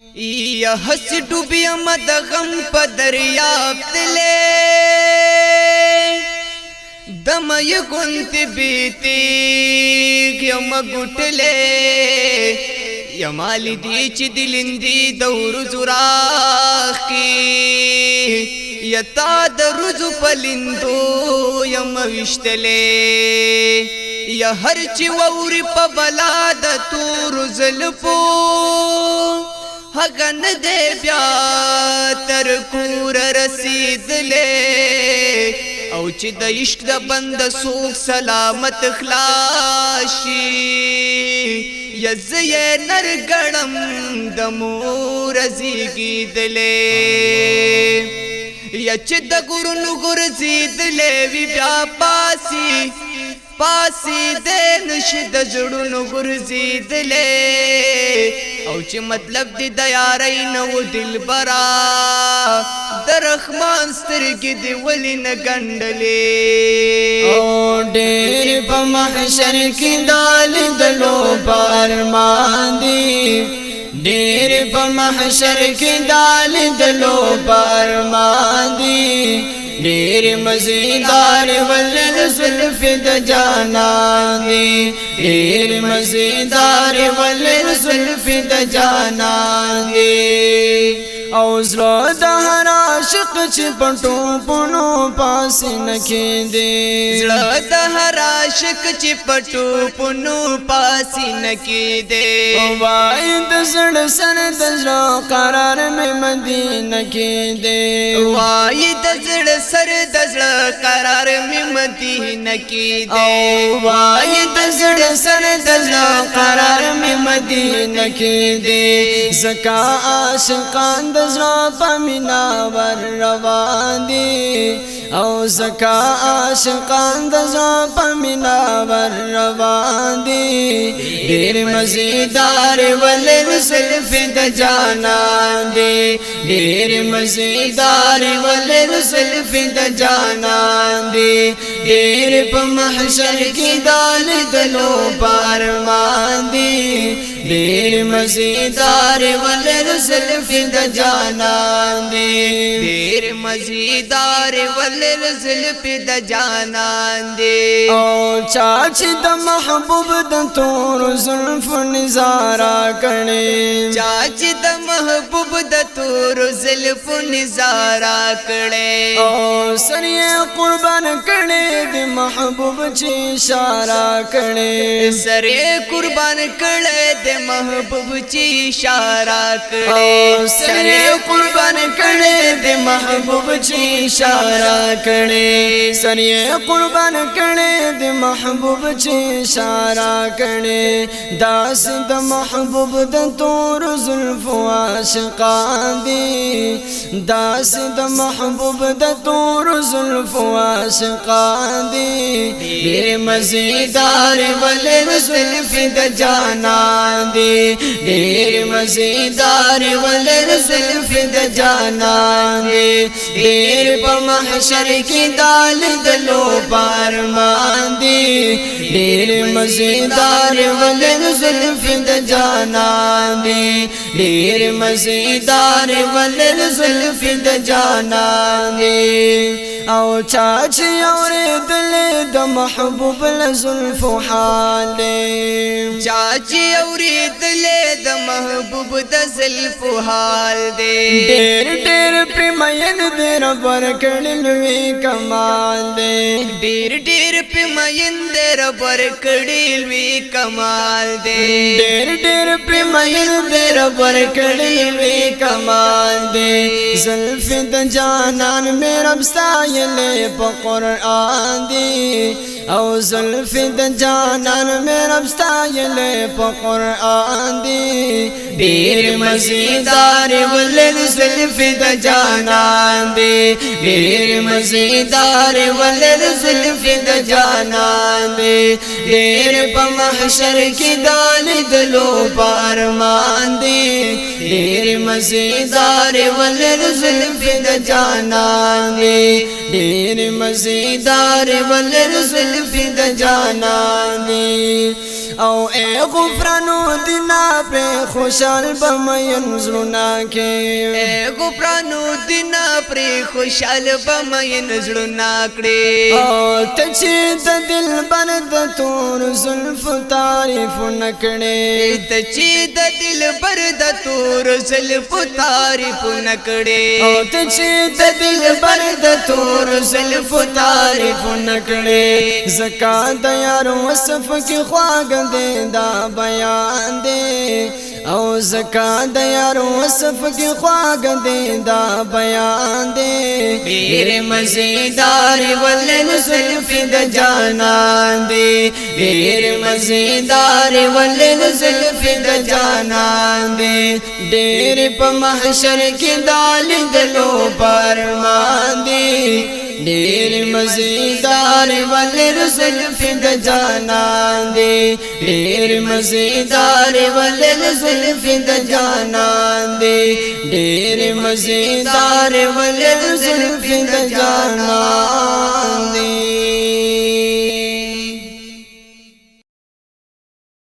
یا ہس ڈوبی مد غم پا دریاب تلے دم یگنت بیتی یم گٹلے یا مالی دی چی دلندی دور زراخ کی یا تا درزو پلندو یم وشتلے یا ہر چی ووری پا بلاد تور زلپو حقن دے بیا تر کور رسید لے او چی دا عشق دا بند سوک سلامت خلاشی یزی نرگڑم دا مور زیگید لے یا چی دا گرن گرزید لے وی بیا پاسی دے نشد جڑن گرزید لے او چی مطلب دی دیارین و دل برا در رحمان سترگی دی ولی نگندلے او دیر پا محشر کی دال دلو پارمان دی دیر پا محشر کی دال دلو پارمان دی دیر مزیدار ولل زلف د جانان دی دیر مزیدار ولل زلف د جانان دی او زلو د هر عاشق چې پټو پونو پاس نکې دی زلو د هر عاشق چې پټو پونو پاس نکې دی او وای د زړه سر د زړه قرار مې مدینه کې دی وای د زړه سر د زړه قرار مې مدینه کې دی او وای د زړه سر د زړه قرار مې مدینه کې دی زکا عاشقان د زړه پمینا ور روان دي او زکا عاشقان د زړه پمینا ور روان دي ډېر مزیدار ولل زلف د جانان دي ډېر مزیدار ولل زلف د جانان دي ډېر په محشر کې دال دلو پارمان دي ډېر مزیدار ولل زلف د جانان دي ډېر مزیدار ولل زلف د جانان دي او چاچی د محبوب د تور زلف نظارہ کړي چاچی د محبوب د تور زلف نظارہ کړي او سریه قربان کړي د محبوب چې اشاره کړي سره قربان کړي د محبوب چې اشاره کړي سره قربان کړي د محبوب چې اشاره کړي سریه قربان کړي د محبوب چې اشاره کړي داس د محبوب د تور زلف عاشقان دي داس د محبوب د تور زلف عاشقان دي ډېر مزیدار ولل زلف د جانان دي ډېر مزیدار ولل زلف د جانان دي ډېر په محشر کې دال دلو پارمان دي ډېر مزیدار ولل زلف د جانان دي ډېر مزیدار ولل زلف د جانان دي او چاچی اوریدل د محبوب لزلف حال چاچی اوریدل د محبوب د زلف حال دی ډېر ډېر پرمین در ورکړل وی کمال دی ډېر ډېر پرمین در ورکړل وی کمال دی ډېر ډېر پرمین در ورکړل وی کمال دی زلف د جانان مې رب ستایلې په قرآن دی او زلف د جانان مې رب ستایلې په قرآن دی ډېر مزیدار ولل زلف د جانان دی ډېر مزیدار ولل زلف د جانان دی ډېر په محشر کې دال دلو پارمان دی ډېر مزیدار ولل زلف د جانان دی ډېر مزیدار ولل زلف د جانان دی او اے غفرانو دینا پر خوشحال بمین زلونا کے اے غفرانو دینا پر خوشحال بمین زلونا کڑے او تچی دا دل برد تور زلف تعریف نکڑے تچی دا دل برد تور زلف تعریف نکڑے او تچی دا دل برد تور زلف تعریف نکڑے زکات یار وصف کی خواگ دے دا بیان دے او زکات یار وصف کی خواگ دے دا بیان دے پیر مزیدار ولن زلف دا جانان دے پیر مزیدار ولن زلف دا جانان دے ڈیر پا محشر کی دال دلو پرمان دے ڈیر مزیدار ولر زلف دا جانان دے ڈیر مزیدار ولر زلف دا جانان دے ڈیر مزیدار ولر زلف دا جانان دے